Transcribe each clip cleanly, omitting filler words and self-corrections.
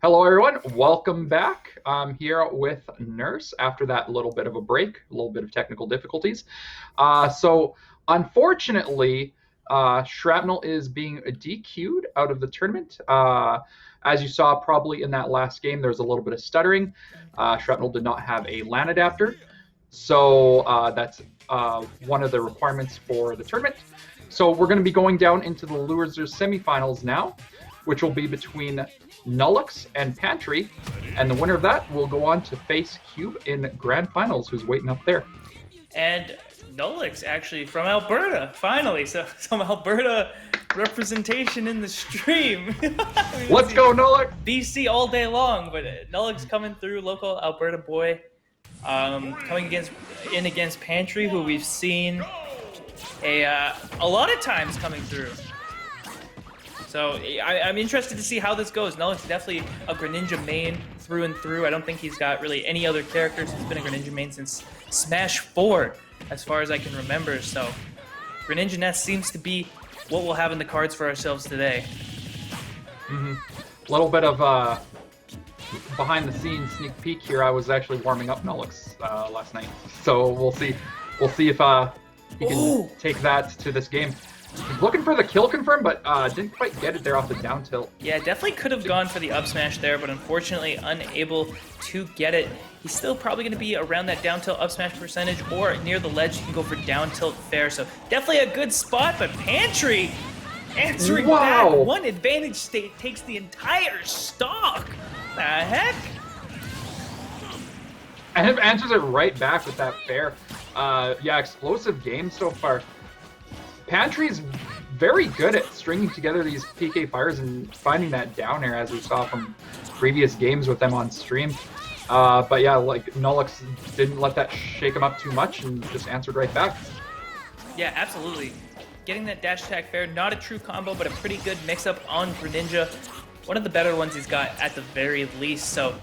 Hello, everyone. Welcome back. I'm here with Nurse after that little bit of a break, a little bit of technical difficulties. Unfortunately, Shrapnel is being DQ'd out of the tournament. As you saw probably in that last game, there was a little bit of stuttering. Shrapnel did not have a LAN adapter, so that's one of the requirements for the tournament. So we're going to be going down into the losers semifinals now, which will be between NULLEX and PANTRY, and the winner of that will go on to face Cube in grand finals, who's waiting up there. And NULLEX actually from Alberta, finally. So some Alberta representation in the stream. Let's go, NULLEX! BC all day long, but NULLEX coming through, local Alberta boy. Coming against PANTRY, who we've seen a lot of times coming through. So I'm interested to see how this goes. NULLEX is definitely a Greninja main through and through. I don't think he's got really any other characters. He's been a Greninja main since Smash 4, as far as I can remember. So Greninja Nest seems to be what we'll have in the cards for ourselves today. A little bit of behind the scenes sneak peek here. I was actually warming up NULLEX last night, so we'll see. We'll see if he can take that to this game. He's looking for the kill confirm, but didn't quite get it there off the down tilt. Yeah, definitely could have gone for the up smash there, but unfortunately unable to get it. He's still probably going to be around that down tilt up smash percentage, or near the ledge you can go for down tilt fair. So definitely a good spot, but PANTRY answering that. One advantage state takes the entire stock. The heck? And answers it right back with that fair. Yeah, explosive game so far. PANTRY's very good at stringing together these PK fires and finding that down air, as we saw from previous games with them on stream. But yeah, like NULLEX didn't let that shake him up too much and just answered right back. Yeah, absolutely. Getting that dash attack fair, not a true combo, but a pretty good mix-up on Greninja. One of the better ones he's got at the very least, so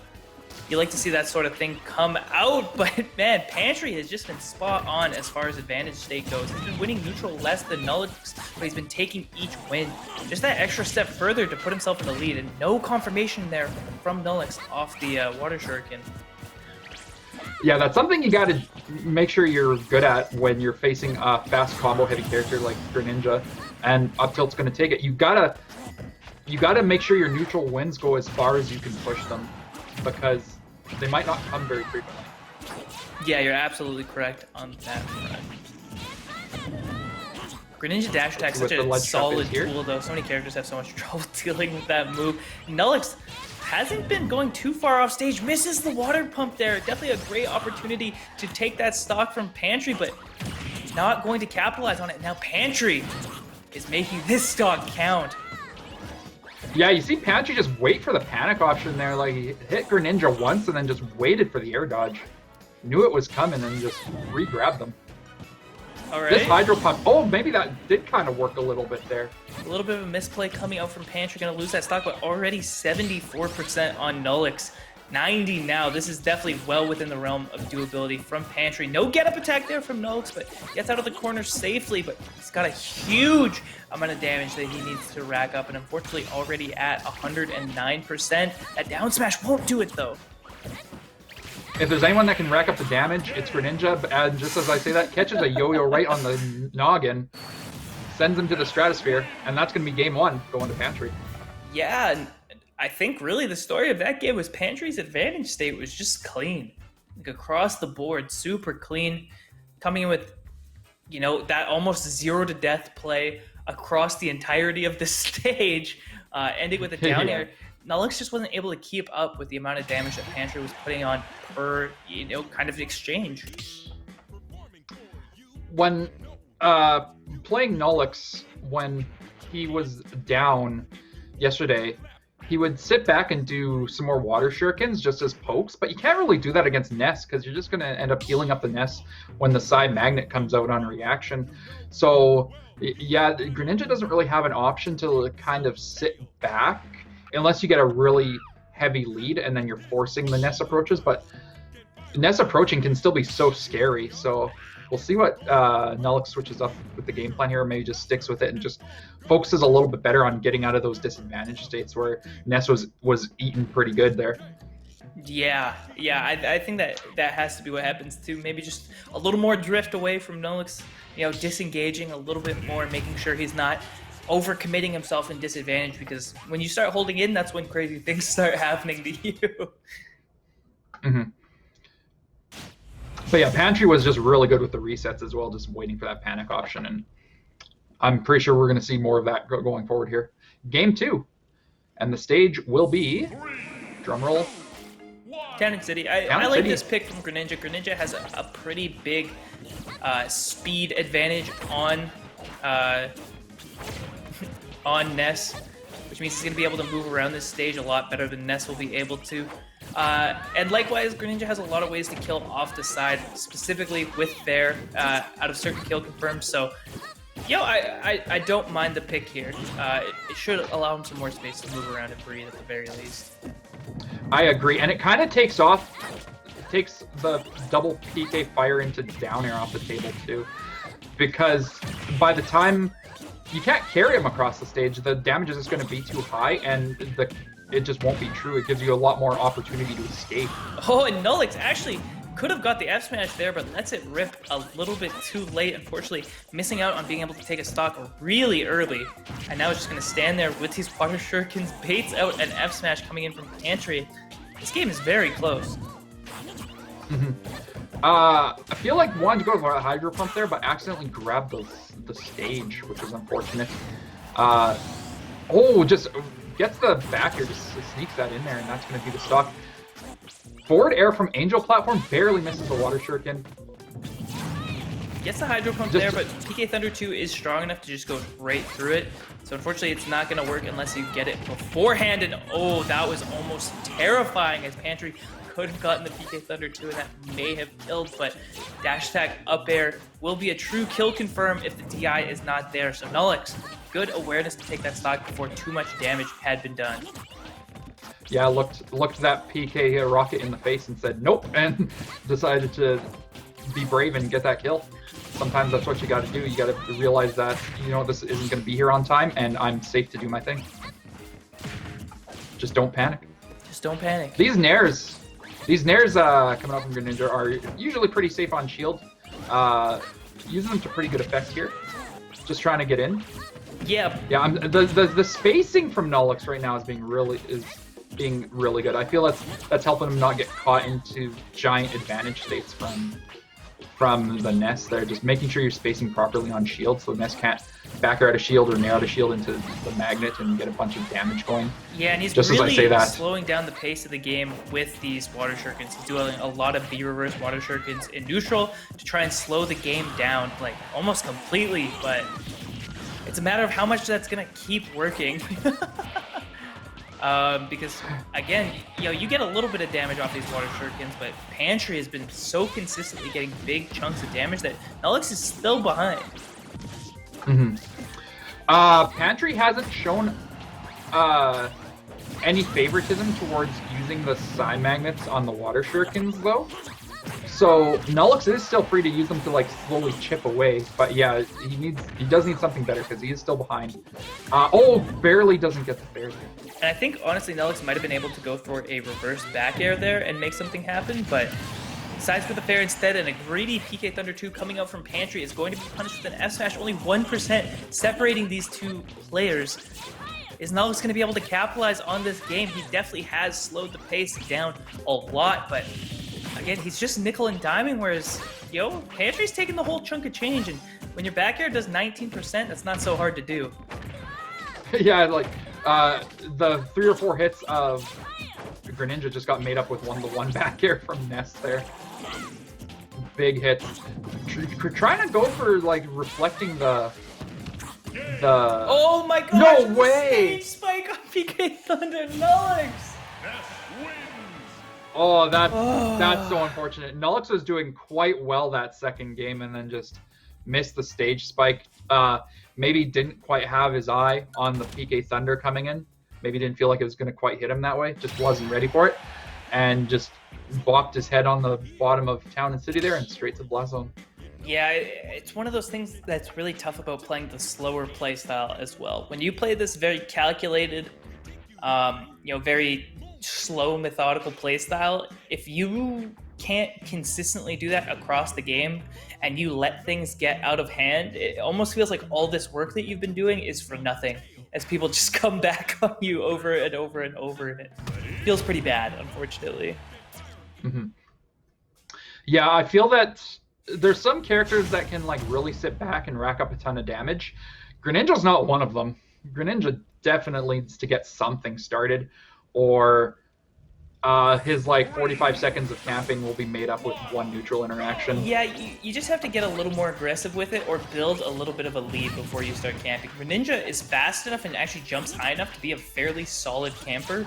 you like to see that sort of thing come out, but man, PANTRY has just been spot on as far as advantage state goes. He's been winning neutral less than NULLEX, but he's been taking each win just that extra step further to put himself in the lead, and no confirmation there from NULLEX off the water shuriken. Yeah, that's something you gotta make sure you're good at when you're facing a fast combo heavy character like Greninja, and up tilt's gonna take it. You gotta make sure your neutral wins go as far as you can push them, because they might not come very frequently. Yeah, you're absolutely correct on that front. Greninja dash attack is such a solid tool, though. So many characters have so much trouble dealing with that move. NULLEX hasn't been going too far off stage, misses the water pump there. Definitely a great opportunity to take that stock from PANTRY, but not going to capitalize on it. Now PANTRY is making this stock count. Yeah, you see PANTRY just wait for the panic option there. Like, he hit Greninja once and then just waited for the air dodge. Knew it was coming and just re-grabbed them. All right. This Hydro Pump, oh, maybe that did kind of work a little bit there. A little bit of a misplay coming out from PANTRY. Going to lose that stock, but already 74% on NULLEX. 90 now. This is definitely well within the realm of doability from PANTRY. No get-up attack there from NULLEX, but gets out of the corner safely, but he's got a huge amount of damage that he needs to rack up, and unfortunately already at 109%. That down smash won't do it, though. If there's anyone that can rack up the damage, it's Greninja, and just as I say that, catches a yo-yo right on the noggin, sends him to the stratosphere, and that's going to be game one going to PANTRY. Yeah, and I think really the story of that game was PANTRY's advantage state was just clean. Like across the board, super clean. Coming in with, you know, that almost 0 to death play across the entirety of the stage, ending with a down air. NULLEX just wasn't able to keep up with the amount of damage that PANTRY was putting on per, you know, kind of exchange. When playing NULLEX, when he was down yesterday, he would sit back and do some more water shurikens just as pokes, but you can't really do that against Ness because you're just going to end up healing up the Ness when the side magnet comes out on reaction. So yeah, Greninja doesn't really have an option to kind of sit back unless you get a really heavy lead and then you're forcing the Ness approaches, but Ness approaching can still be so scary. So we'll see what NULLEX switches up with the game plan here, or maybe just sticks with it and just focuses a little bit better on getting out of those disadvantaged states where Ness was eaten pretty good there. Yeah, I think that has to be what happens too. Maybe just a little more drift away from NULLEX, disengaging a little bit more, making sure he's not overcommitting himself in disadvantage, because when you start holding in, that's when crazy things start happening to you. Mm-hmm. But yeah, Pantry was just really good with the resets as well, just waiting for that panic option, and I'm pretty sure we're going to see more of that going forward here. Game 2, and the stage will be, drumroll, Town City. I like this pick from Greninja. Greninja has a pretty big speed advantage on Ness, which means he's going to be able to move around this stage a lot better than Ness will be able to. And likewise, Greninja has a lot of ways to kill off the side, specifically with Fair out of certain kill confirms. So, I don't mind the pick here. It should allow him some more space to move around and breathe at the very least. I agree, and it kind of takes the double PK fire into down air off the table too, because by the time you can't carry him across the stage, the damage is just going to be too high, and it just won't be true. It gives you a lot more opportunity to escape. Oh, and NULLEX actually could have got the F smash there, but lets it rip a little bit too late, unfortunately missing out on being able to take a stock really early. And now it's just going to stand there with these water shurikens, baits out an F smash coming in from Pantry. This game is very close. Mm-hmm. I feel like wanted to go for a Hydro Pump there, but accidentally grabbed the stage, which was unfortunate. Just gets the back here, just sneaks that in there, and that's going to be the stock. Forward air from Angel platform barely misses the water shuriken. Gets the Hydro Pump there, but PK Thunder 2 is strong enough to just go right through it. So unfortunately, it's not going to work unless you get it beforehand. And oh, that was almost terrifying, as Pantry could have gotten the PK Thunder 2, and that may have killed. But dash attack up air will be a true kill confirm if the DI is not there. So NULLEX, good awareness to take that stock before too much damage had been done. Yeah, looked that PK rocket in the face and said nope, and decided to be brave and get that kill. Sometimes that's what you got to do. You got to realize that, this isn't going to be here on time, and I'm safe to do my thing. Just don't panic. Just don't panic. These nairs coming up from Greninja are usually pretty safe on shield. Using them to pretty good effect here. Just trying to get in. Yeah. Yeah. The spacing from NULLEX right now is being really good. I feel that's helping him not get caught into giant advantage states from the Ness there. Just making sure you're spacing properly on shield so the Ness can't back her out of shield or nair out of shield into the magnet and get a bunch of damage going. Yeah, and he's just really as I say that, slowing down the pace of the game with these water shurikens. He's doing a lot of B-reverse water shurikens in neutral to try and slow the game down, like almost completely, but it's a matter of how much that's going to keep working. Because, again, you get a little bit of damage off these water shurikens, but Pantry has been so consistently getting big chunks of damage that NULLEX is still behind. Mm-hmm. Pantry hasn't shown any favoritism towards using the side magnets on the water shurikens, though. So NULLEX is still free to use them to slowly chip away, but yeah, he does need something better because he is still behind. Barely doesn't get the fair there. And I think honestly NULLEX might have been able to go for a reverse back air there and make something happen, but decides for the fair instead, and a greedy PK Thunder 2 coming out from Pantry is going to be punished with an F smash. Only 1% separating these two players. Is NULLEX going to be able to capitalize on this game? He definitely has slowed the pace down a lot, but again, he's just nickel and diming, whereas, Pantry's taking the whole chunk of change, and when your back air does 19%, that's not so hard to do. Yeah, the 3 or 4 hits of Greninja just got made up with 1-to-1 back air from Ness there. Big hits. Trying to go for, reflecting the... Oh my god! No way! Stage spike on PK Thunder, NULLEX! Oh, that's so unfortunate. NULLEX was doing quite well that second game and then just missed the stage spike. Maybe didn't quite have his eye on the PK Thunder coming in. Maybe didn't feel like it was going to quite hit him that way. Just wasn't ready for it. And just bopped his head on the bottom of Town and City there and straight to the blast zone. Yeah, it's one of those things that's really tough about playing the slower play style as well. When you play this very calculated, very slow, methodical play style, if you can't consistently do that across the game and you let things get out of hand, it almost feels like all this work that you've been doing is for nothing as people just come back on you over and over and over, and it feels pretty bad, unfortunately. Mm-hmm. Yeah, I feel that there's some characters that can like really sit back and rack up a ton of damage. Greninja's not one of them. Greninja definitely needs to get something started, or his like 45 seconds of camping will be made up with one neutral interaction. Yeah, you just have to get a little more aggressive with it or build a little bit of a lead before you start camping. Greninja is fast enough and actually jumps high enough to be a fairly solid camper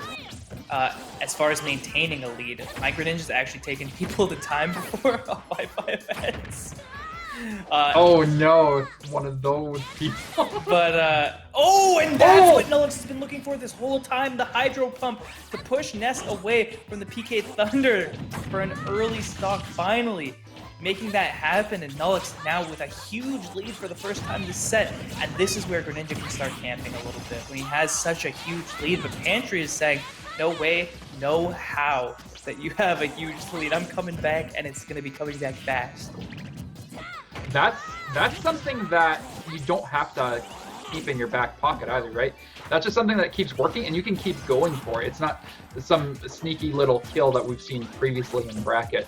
as far as maintaining a lead. My Greninja's actually taken people the time before on Wi-Fi events. Oh no, one of those people. But, and that's what NULLEX has been looking for this whole time, the Hydro Pump, to push Ness away from the PK Thunder for an early stock finally. Making that happen, and NULLEX now with a huge lead for the first time this set, and this is where Greninja can start camping a little bit, when he has such a huge lead, but PANTRY is saying, no way, no how, that you have a huge lead. I'm coming back, and it's going to be coming back fast. That's something that you don't have to keep in your back pocket either, right? That's just something that keeps working, and you can keep going for it. It's not some sneaky little kill that we've seen previously in the bracket.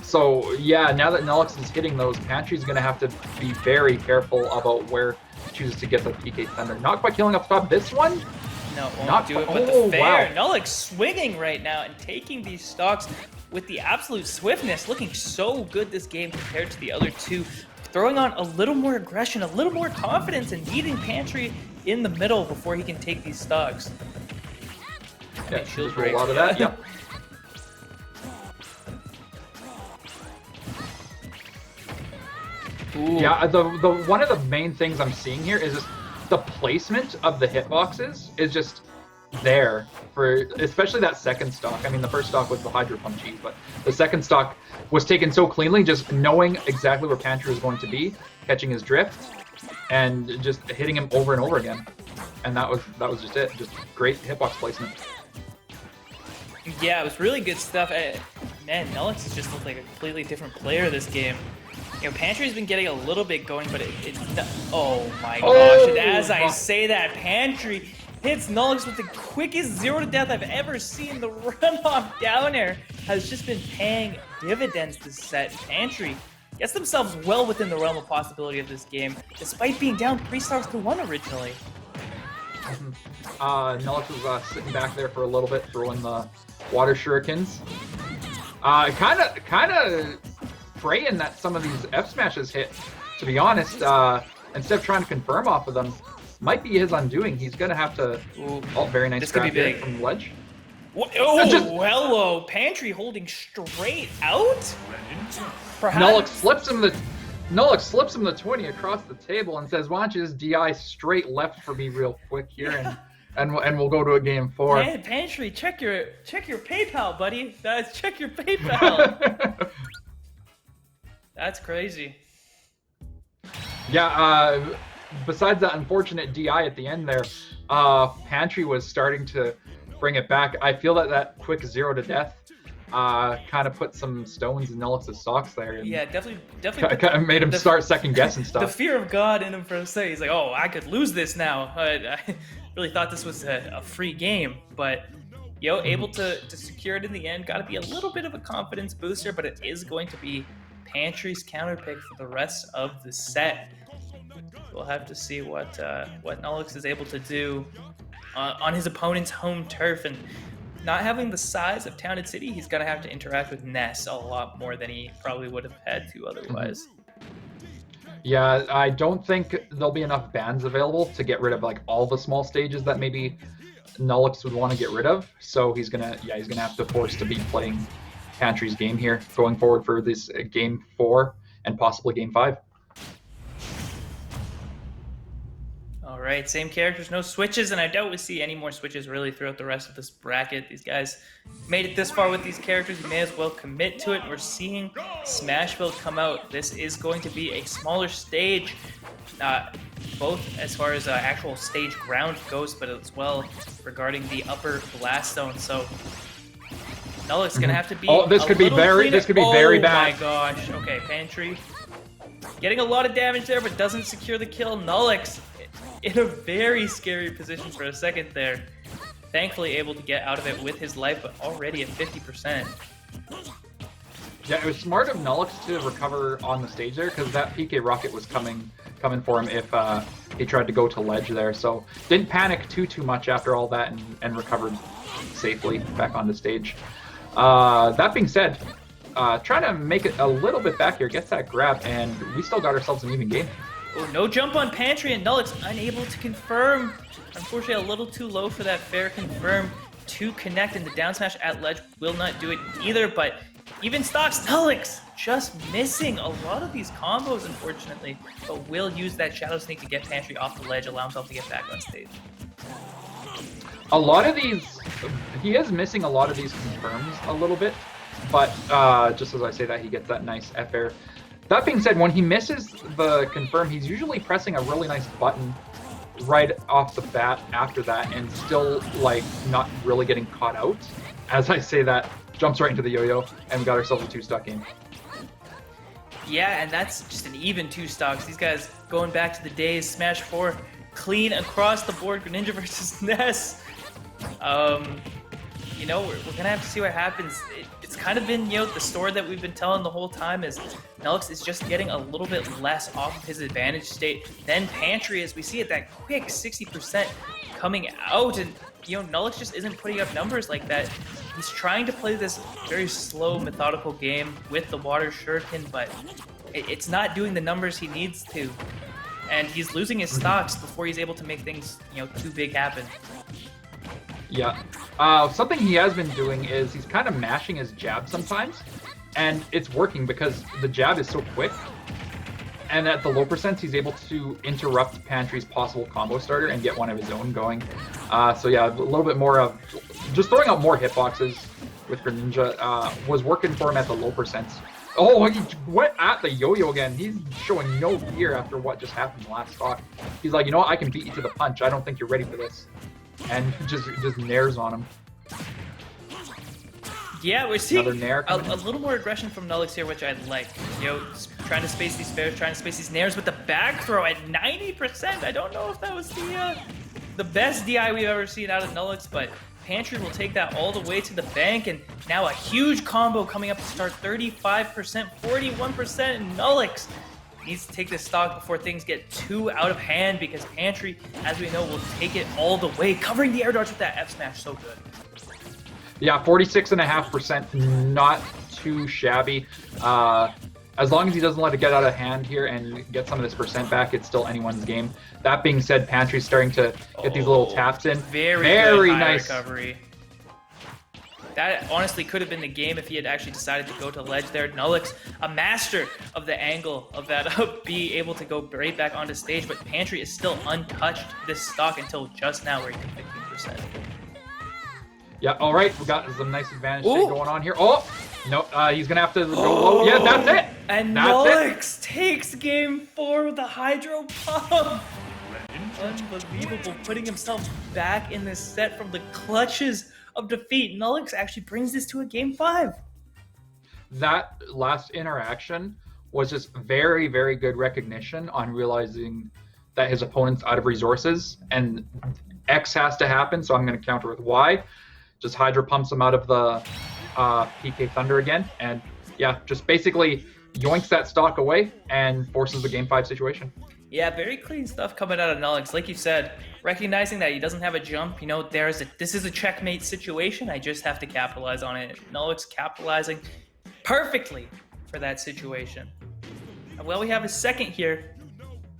So yeah, now that NULLEX is hitting those, PANTRY's going to have to be very careful about where he chooses to get the PK Thunder. Not quite killing up top this one. No, won't do it, but the fair. Wow. NULLEX swinging right now and taking these stocks with the absolute swiftness, looking so good this game compared to the other two. Throwing on a little more aggression, a little more confidence, and needing PANTRY in the middle before he can take these stocks. Yeah, shield break. A lot of that, yep. Ooh. Yeah, the one of the main things I'm seeing here is just the placement of the hitboxes is just there for especially that second stock. I mean, the first stock was the Hydro Pump cheese, but the second stock was taken so cleanly, just knowing exactly where PANTRY was going to be, catching his drift, and just hitting him over and over again. And that was just it. Just great hitbox placement. Yeah, it was really good stuff. Man, NULLEX has just looked like a completely different player this game. You know, PANTRY's been getting a little bit going, but oh my gosh! And as I say that, PANTRY hits NULLEX with the quickest 0 to death I've ever seen. The run-off down air has just been paying dividends this set. PANTRY gets themselves well within the realm of possibility of this game, despite being down 3 stars to 1 originally. NULLEX was sitting back there for a little bit, throwing the water shurikens. Kind of praying that some of these F smashes hit. To be honest, instead of trying to confirm off of them, might be his undoing. He's gonna have to. Oh, very nice grab here from the ledge. Oh, hello, PANTRY holding straight out. NULLEX slips him the 20 across the table and says, "Why don't you just DI straight left for me real quick here, and we'll go to a game 4." Man, PANTRY, check your PayPal, buddy. Check your PayPal. That's crazy. Yeah. Besides that unfortunate DI at the end there, PANTRY was starting to bring it back. I feel that quick 0 to death kind of put some stones in NULLEX's socks there. And yeah, definitely kind of made him start second guessing stuff. The fear of God in him for a second. He's like, oh, I could lose this now. I really thought this was a free game, but able to secure it in the end. Got to be a little bit of a confidence booster, but it is going to be PANTRY's counter pick for the rest of the set. We'll have to see what NULLEX is able to do on his opponent's home turf, and not having the size of Towned City, he's gonna have to interact with Ness a lot more than he probably would have had to otherwise. Yeah, I don't think there'll be enough bans available to get rid of like all the small stages that maybe NULLEX would want to get rid of. So he's gonna have to force to be playing PANTRY's game here going forward for this game 4 and possibly game 5. All right, same characters, no switches, and I doubt we see any more switches really throughout the rest of this bracket. These guys made it this far with these characters, you may as well commit to it. We're seeing Smash Build come out. This is going to be a smaller stage, both as far as actual stage ground goes, but as well regarding the upper blast zone. So NULLEX gonna have to be. This could be very bad. Oh my gosh. Okay, PANTRY getting a lot of damage there, but doesn't secure the kill. NULLEX in a very scary position for a second there. Thankfully able to get out of it with his life, but already at 50%. Yeah, it was smart of NULLEX to recover on the stage there, because that PK rocket was coming for him if he tried to go to ledge there. So didn't panic too much after all that, and recovered safely back on the stage. That being said, trying to make it a little bit back here, gets that grab, and we still got ourselves an even game. Oh, no jump on PANTRY, and NULLEX unable to confirm. Unfortunately, a little too low for that fair confirm to connect, and the down smash at ledge will not do it either, but even stocks, NULLEX just missing a lot of these combos, unfortunately, but will use that Shadow Sneak to get PANTRY off the ledge, allow himself to get back on stage. A lot of these, he is missing a lot of these confirms a little bit, but just as I say that, he gets that nice F air. That being said, when he misses the confirm, he's usually pressing a really nice button right off the bat after that, and still like not really getting caught out. As I say that, jumps right into the yo-yo, and we got ourselves a 2-stock game. Yeah, and that's just an even 2 stocks. These guys going back to the days, Smash 4, clean across the board, Greninja versus Ness. You know, we're gonna have to see what happens. It's kind of been, you know, the story that we've been telling the whole time is NULLEX is just getting a little bit less off of his advantage state than PANTRY, as we see at that quick 60% coming out, and you know, NULLEX just isn't putting up numbers like that. He's trying to play this very slow, methodical game with the water shuriken, but it's not doing the numbers he needs to, and he's losing his stocks before he's able to make things, you know, too big happen. Yeah. Something he has been doing is he's kind of mashing his jab sometimes, and it's working because the jab is so quick, and at the low percents he's able to interrupt PANTRY's possible combo starter and get one of his own going. So yeah, a little bit more of just throwing out more hitboxes with Greninja was working for him at the low percents. Oh, he went at the yo-yo again. He's showing no fear after what just happened in the last stock. He's like, you know what, I can beat you to the punch. I don't think you're ready for this. And just nares on him. Yeah, we're seeing a little more aggression from NULLEX here, which I like. You know, trying to space these fairs, trying to space these nares with the back throw at 90%. I don't know if that was the best DI we've ever seen out of NULLEX, but PANTRY will take that all the way to the bank, and now a huge combo coming up to start 35%, 41%, and NULLEX needs to take this stock before things get too out of hand, because PANTRY, as we know, will take it all the way, covering the air darts with that F smash. So good. Yeah, 46.5%, not too shabby. As long as he doesn't let it get out of hand here and get some of this percent back, it's still anyone's game. That being said, PANTRY's starting to get these little taps in. Very nice recovery. That honestly could have been the game if he had actually decided to go to ledge there. NULLEX, a master of the angle of that up B, able to go right back onto stage, but PANTRY is still untouched this stock until just now, where he took 15%. Yeah, all right, we got some nice advantage going on here. Oh, no, he's gonna have to go low. Yeah, that's it. And NULLEX takes game 4 with the Hydro Pump. Unbelievable, putting himself back in this set from the clutches of defeat. NULLEX actually brings this to a game 5. That last interaction was just very, very good recognition on realizing that his opponent's out of resources, and X has to happen, so I'm going to counter with Y. Just Hydro pumps him out of the PK Thunder again, and yeah, just basically yoinks that stock away and forces the game 5 situation. Yeah, very clean stuff coming out of NULLEX. Like you said, recognizing that he doesn't have a jump, you know, this is a checkmate situation. I just have to capitalize on it. NULLEX capitalizing perfectly for that situation. And while we have a second here,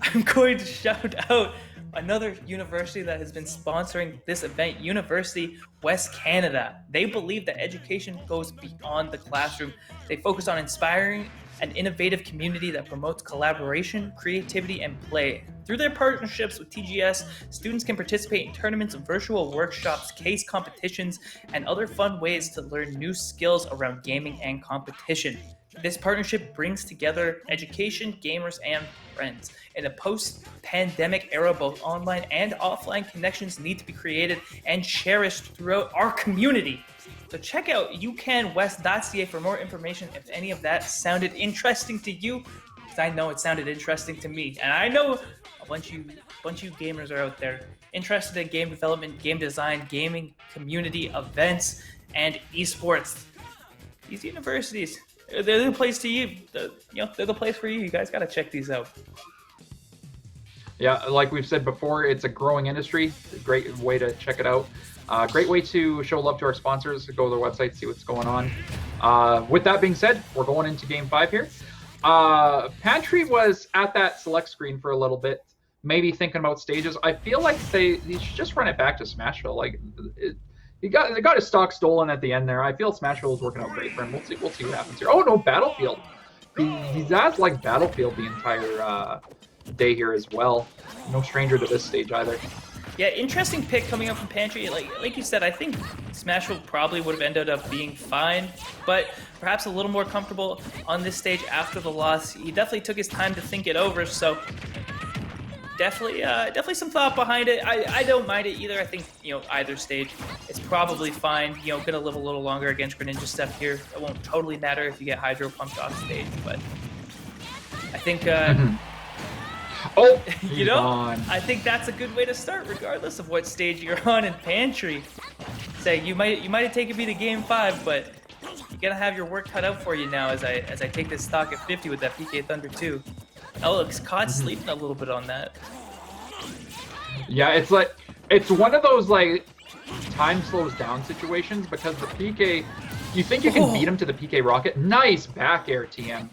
I'm going to shout out another university that has been sponsoring this event, University West Canada. They believe that education goes beyond the classroom. They focus on inspiring an innovative community that promotes collaboration, creativity, and play. Through their partnerships with TGS, students can participate in tournaments, virtual workshops, case competitions, and other fun ways to learn new skills around gaming and competition. This partnership brings together education, gamers, and friends. In a post-pandemic era, both online and offline connections need to be created and cherished throughout our community. So check out youcanwest.ca for more information if any of that sounded interesting to you, because I know it sounded interesting to me. And I know a bunch of you gamers are out there interested in game development, game design, gaming, community events, and esports. These universities, they're the place to you. They're the place for you. You guys got to check these out. Yeah, like we've said before, it's a growing industry. A great way to check it out. Great way to show love to our sponsors. Go to their website, see what's going on. With that being said, we're going into Game 5 here. Pantry was at that select screen for a little bit, maybe thinking about stages. I feel like they should just run it back to Smashville. Like, they got his stock stolen at the end there. I feel Smashville is working out great for him. We'll see what happens here. Oh, no, Battlefield. He's at, like, Battlefield the entire day here as well. No stranger to this stage either. Yeah, interesting pick coming up from Pantry. Like you said, I think Smashville probably would have ended up being fine, but perhaps a little more comfortable on this stage after the loss. He definitely took his time to think it over, so definitely some thought behind it. I don't mind it either. I think, either stage is probably fine. Gonna live a little longer against Greninja Steph here. It won't totally matter if you get hydro pumped off stage, but I think Oh, I think that's a good way to start, regardless of what stage you're on in Pantry. Say you might have taken me to Game 5, but you're gonna have your work cut out for you now as I take this stock at 50 with that PK Thunder 2. NULLEX caught sleeping a little bit on that. Yeah, it's one of those time slows down situations because the PK, you think you can beat him to the PK rocket. Nice back air TM.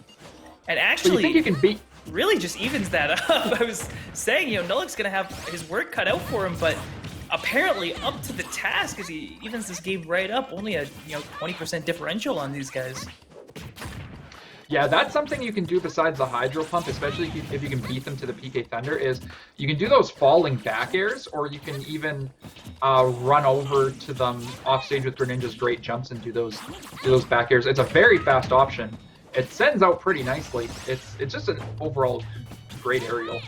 And actually, so you think you can beat. Really just evens that up. I was saying, NULLEX gonna have his work cut out for him, but apparently up to the task as he evens this game right up. Only a 20% differential on these guys. Yeah, that's something you can do besides the hydro pump, especially if you can beat them to the PK Thunder, is you can do those falling back airs, or you can even run over to them off stage with Greninja's great jumps and do those back airs. It's a very fast option. It sends out pretty nicely. It's just an overall great aerial.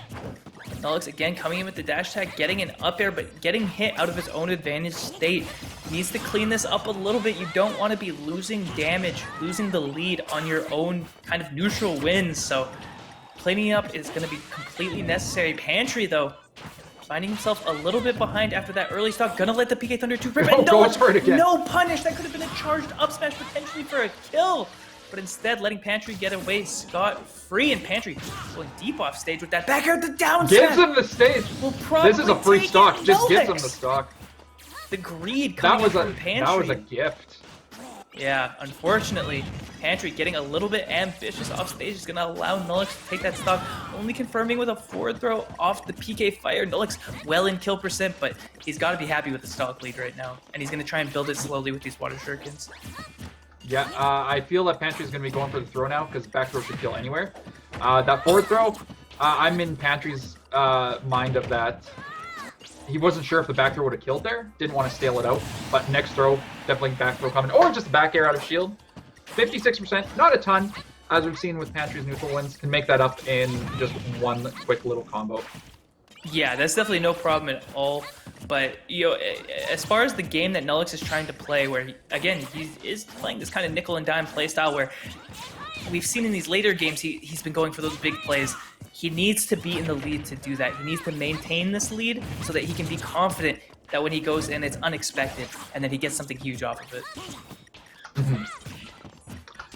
NULLEX again coming in with the dash tag, getting an up air, but getting hit out of his own advantage state. Needs to clean this up a little bit. You don't want to be losing damage, losing the lead on your own kind of neutral wins. So cleaning up is going to be completely necessary. Pantry, though, finding himself a little bit behind after that early stock. Gonna let the PK Thunder 2 rip. And goes for it again. No punish. That could have been a charged up smash potentially for a kill. But instead, letting Pantry get away scot-free, and Pantry going deep off stage with that back air, the down gives him the stage. This is a free stock. Just gives him the stock. The greed coming from Pantry. That was a gift. Yeah, unfortunately, Pantry getting a little bit ambitious off stage is going to allow NULLEX to take that stock, only confirming with a forward throw off the PK Fire. NULLEX well in kill percent, but he's got to be happy with the stock lead right now, and he's going to try and build it slowly with these water shurikens. Yeah, I feel that Pantry's going to be going for the throw now because back throw should kill anywhere. That forward throw, I'm in Pantry's mind of that. He wasn't sure if the back throw would have killed there. Didn't want to stale it out. But next throw, definitely back throw coming. Or just back air out of shield. 56%, not a ton. As we've seen with Pantry's neutral wins, can make that up in just one quick little combo. Yeah, that's definitely no problem at all. But, as far as the game that NULLEX is trying to play, where, he is playing this kind of nickel and dime play style where we've seen in these later games he's been going for those big plays. He needs to be in the lead to do that. He needs to maintain this lead so that he can be confident that when he goes in, it's unexpected, and then he gets something huge off of it. Mm-hmm.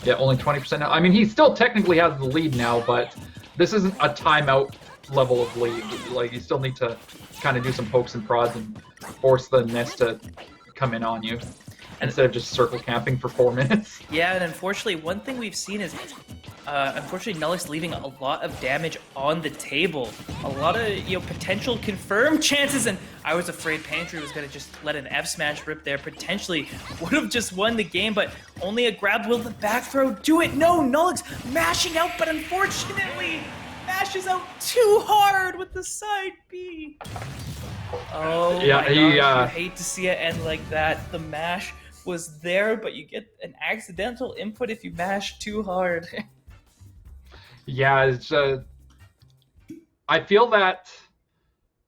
Yeah, only 20% now. I mean, he still technically has the lead now, but this isn't a timeout level of lead. Like, you still need to kind of do some pokes and prods and force the nest to come in on you instead of just circle camping for 4 minutes. Yeah, and unfortunately, one thing we've seen is Unfortunately, NULLEX leaving a lot of damage on the table. A lot of potential confirmed chances, and I was afraid PANTRY was gonna just let an F smash rip there. Potentially would have just won the game, but only a grab. Will the back throw do it? No, NULLEX mashing out, but unfortunately mashes out too hard with the side B. Oh Yeah, my gosh, you hate to see it end like that. The mash was there, but you get an accidental input if you mash too hard. Yeah, it's I feel that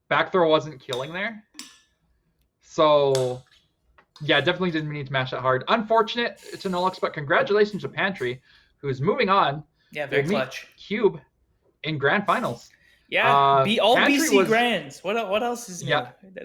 back throw wasn't killing there. So yeah, definitely didn't mean to mash that hard. Unfortunate to NULLEX, but congratulations to PANTRY, who's moving on. Yeah, very clutch. Cube in grand finals. Yeah, all PANTRY BC grands. What else is new? Yeah.